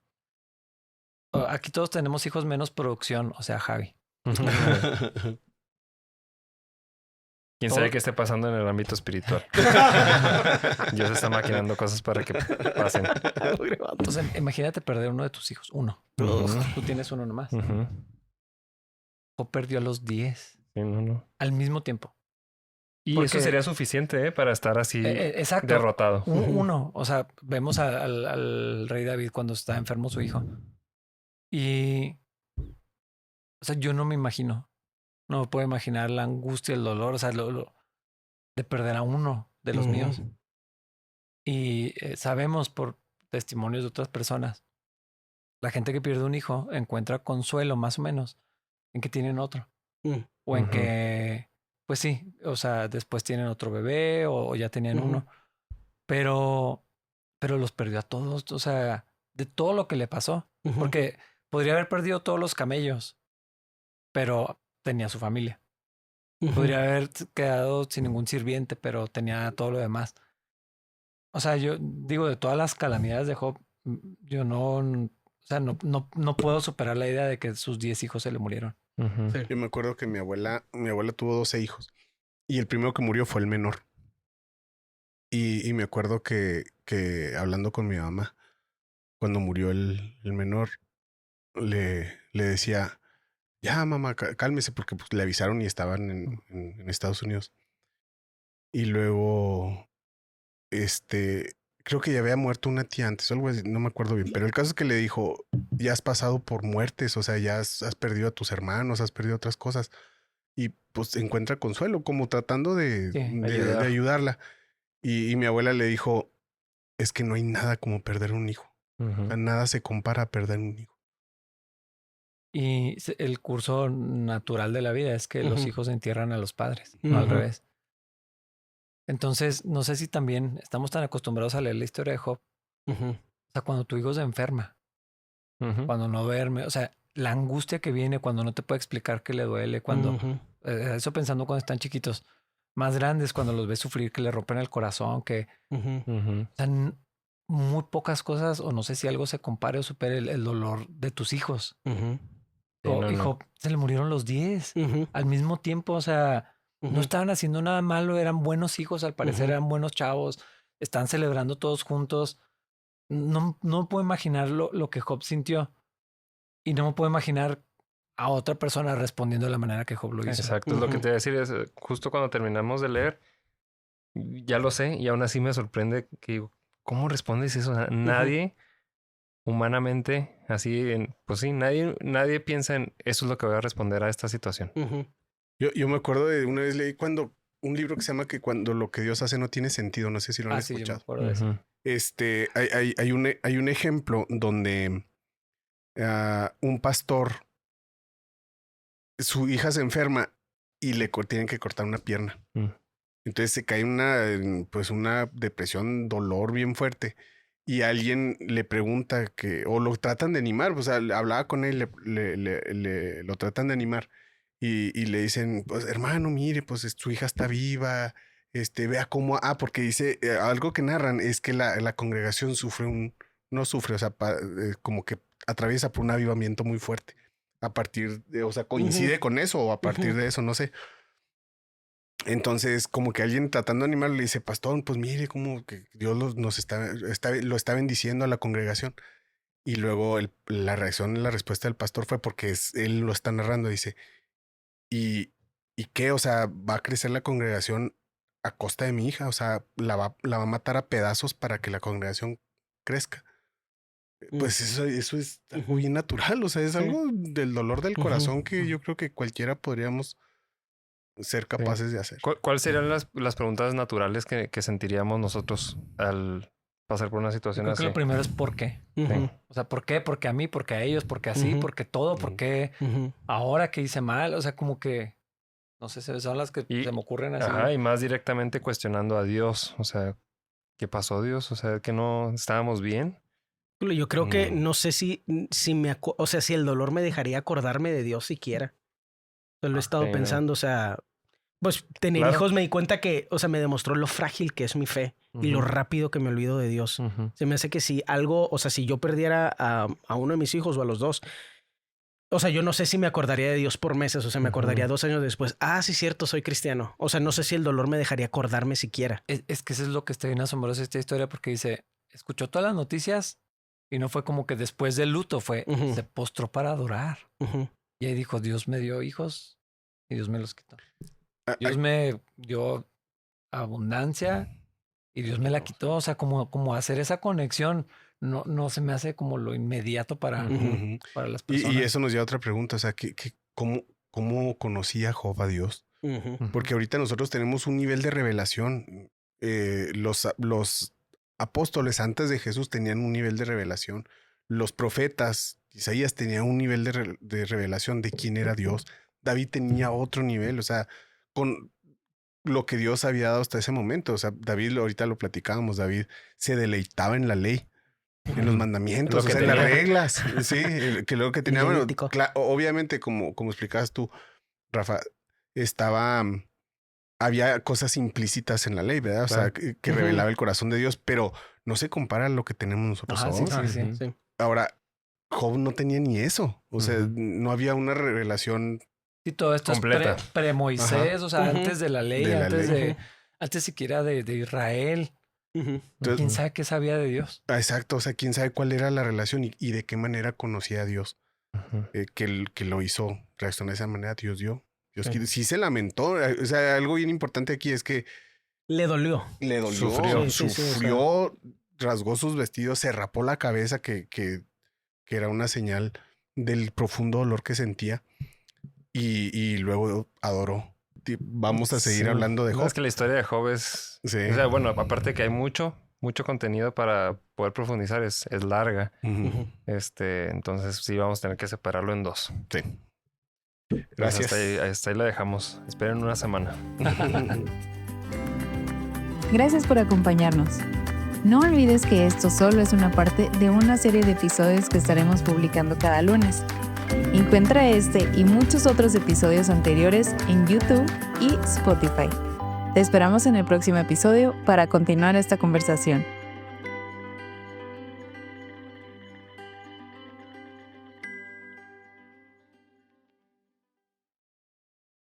Aquí todos tenemos hijos menos producción, o sea, Javi. ¿Quién Todo- sabe qué esté pasando en el ámbito espiritual? Dios está maquinando cosas para que pasen. Entonces, imagínate perder uno de tus hijos, uno. Ujú. Tú tienes uno nomás. Ujú. O perdió a los 10 Sí, no. al mismo tiempo. Y Porque- eso sería suficiente para estar así Exacto. derrotado. Uno, o sea, vemos al rey David cuando está enfermo su hijo. Y, o sea, yo no me imagino, no me puedo imaginar la angustia, el dolor, o sea, de perder a uno de los míos. Y sabemos por testimonios de otras personas, la gente que pierde un hijo encuentra consuelo más o menos en que tienen otro. O en Ujú. que, pues sí, o sea, después tienen otro bebé o ya tenían uno. Pero los perdió a todos, o sea, de todo lo que le pasó. Porque podría haber perdido todos los camellos, pero tenía su familia. Podría haber quedado sin ningún sirviente, pero tenía todo lo demás. O sea, yo digo, de todas las calamidades de Job, yo no, o sea, no puedo superar la idea de que sus 10 hijos se le murieron. Ujú. Sí. Yo me acuerdo que mi abuela tuvo 12 hijos y el primero que murió fue el menor. Y me acuerdo que hablando con mi mamá, cuando murió el menor, le decía, ya mamá, cálmese, porque pues, le avisaron y estaban en Estados Unidos. Y luego, creo que ya había muerto una tía antes, algo así, no me acuerdo bien, pero el caso es que le dijo, ya has pasado por muertes, o sea, ya has perdido a tus hermanos, has perdido otras cosas. Y pues encuentra consuelo, como tratando de ayudarla. Y mi abuela le dijo, es que no hay nada como perder un hijo. O sea, nada se compara a perder un hijo. Y el curso natural de la vida es que los hijos entierran a los padres, no al revés. Entonces, no sé si también estamos tan acostumbrados a leer la historia de Job. O sea, cuando tu hijo se enferma, cuando no duerme, o sea, la angustia que viene cuando no te puede explicar que le duele, cuando... eso pensando cuando están chiquitos. Más grandes, cuando los ves sufrir, que le rompen el corazón, que... O sea, muy pocas cosas, o no sé si algo se compare o supere el dolor de tus hijos. Y Job se le murieron los 10 al mismo tiempo, o sea, no estaban haciendo nada malo, eran buenos hijos, al parecer eran buenos chavos, están celebrando todos juntos. No me puedo imaginar lo que Job sintió y no me puedo imaginar a otra persona respondiendo de la manera que Job lo hizo. Exacto, es lo que te voy a decir, es justo cuando terminamos de leer, ya lo sé y aún así me sorprende que digo, ¿cómo respondes eso? O sea, nadie humanamente, así, pues sí, nadie piensa en eso es lo que voy a responder a esta situación. Yo me acuerdo de una vez leí un libro que se llama que cuando lo que Dios hace no tiene sentido. No sé si lo han escuchado. Yo me acuerdo de eso. Hay un ejemplo donde un pastor, su hija se enferma y tienen que cortar una pierna. Entonces se cae una depresión, dolor bien fuerte. Y alguien le pregunta o lo tratan de animar, o sea, hablaba con él, lo tratan de animar y le dicen, pues hermano, mire, pues su hija está viva, vea cómo, porque dice, algo que narran es que la congregación no sufre, o sea, como que atraviesa por un avivamiento muy fuerte, o sea, coincide con eso o a partir de eso, no sé. Entonces, como que alguien tratando de animarlo le dice, pastor, pues mire cómo que Dios lo está bendiciendo a la congregación. Y luego la respuesta del pastor fue porque él lo está narrando. Dice, ¿y qué? O sea, ¿va a crecer la congregación a costa de mi hija? O sea, ¿la va a matar a pedazos para que la congregación crezca? Pues eso es algo bien natural. O sea, es algo del dolor del corazón que yo creo que cualquiera podríamos ser capaces de hacer. ¿Cuáles serían las preguntas naturales que sentiríamos nosotros al pasar por una situación creo así? Que lo primero es ¿por qué? O sea, ¿por qué? Porque a mí, porque a ellos, porque así, porque todo, porque ahora que hice mal, o sea, como que, no sé, son las que se me ocurren así. Y más directamente cuestionando a Dios, o sea, ¿qué pasó Dios? O sea, que no estábamos bien. Yo creo que no sé si el dolor me dejaría acordarme de Dios siquiera. Lo he estado pensando, o sea, pues tener hijos me di cuenta que, o sea, me demostró lo frágil que es mi fe y lo rápido que me olvido de Dios. Se me hace que si algo, o sea, si yo perdiera a uno de mis hijos o a los dos, o sea, yo no sé si me acordaría de Dios por meses, o sea, me acordaría 2 años después. Sí, cierto, soy cristiano. O sea, no sé si el dolor me dejaría acordarme siquiera. Es que eso es lo que está bien asombroso de esta historia porque dice, escuchó todas las noticias y no fue como que después del luto, se postró para adorar. Y ahí dijo, Dios me dio hijos y Dios me los quitó. Dios me dio abundancia y Dios me la quitó. O sea, como hacer esa conexión no se me hace como lo inmediato para las personas. Y eso nos lleva a otra pregunta. O sea, ¿cómo conocía Job a Dios? Porque ahorita nosotros tenemos un nivel de revelación. Los apóstoles antes de Jesús tenían un nivel de revelación. Los profetas, Isaías tenía un nivel de revelación de quién era Dios. David tenía otro nivel, o sea, con lo que Dios había dado hasta ese momento. O sea, David, ahorita lo platicábamos, David se deleitaba en la ley, en los mandamientos, en las reglas. Sí, que lo que tenía, bueno, obviamente, como explicabas tú, Rafa, había cosas implícitas en la ley, ¿verdad? O sea, que revelaba el corazón de Dios, pero no se compara a lo que tenemos nosotros ahora. Sí. Ahora, Job no tenía ni eso. O sea, no había una revelación. Y todo esto completa. Es pre-Moisés, o sea, antes de la ley, antes siquiera de Israel. Entonces, ¿quién sabe qué sabía de Dios? Exacto, o sea, quién sabe cuál era la relación y de qué manera conocía a Dios. que lo hizo reaccionar de esa manera. Dios sí se lamentó. O sea, algo bien importante aquí es que le dolió. Sufrió, rasgó sus vestidos, se rapó la cabeza, que era una señal del profundo dolor que sentía. Y luego adoró. Vamos a seguir hablando de Job. Es que la historia de Job es... Sí. O sea, bueno, aparte que hay mucho contenido para poder profundizar, es larga. Entonces sí vamos a tener que separarlo en 2. Sí. Gracias. Hasta ahí la dejamos. Esperen una semana. Gracias por acompañarnos. No olvides que esto solo es una parte de una serie de episodios que estaremos publicando cada lunes. Encuentra este y muchos otros episodios anteriores en YouTube y Spotify. Te esperamos en el próximo episodio para continuar esta conversación.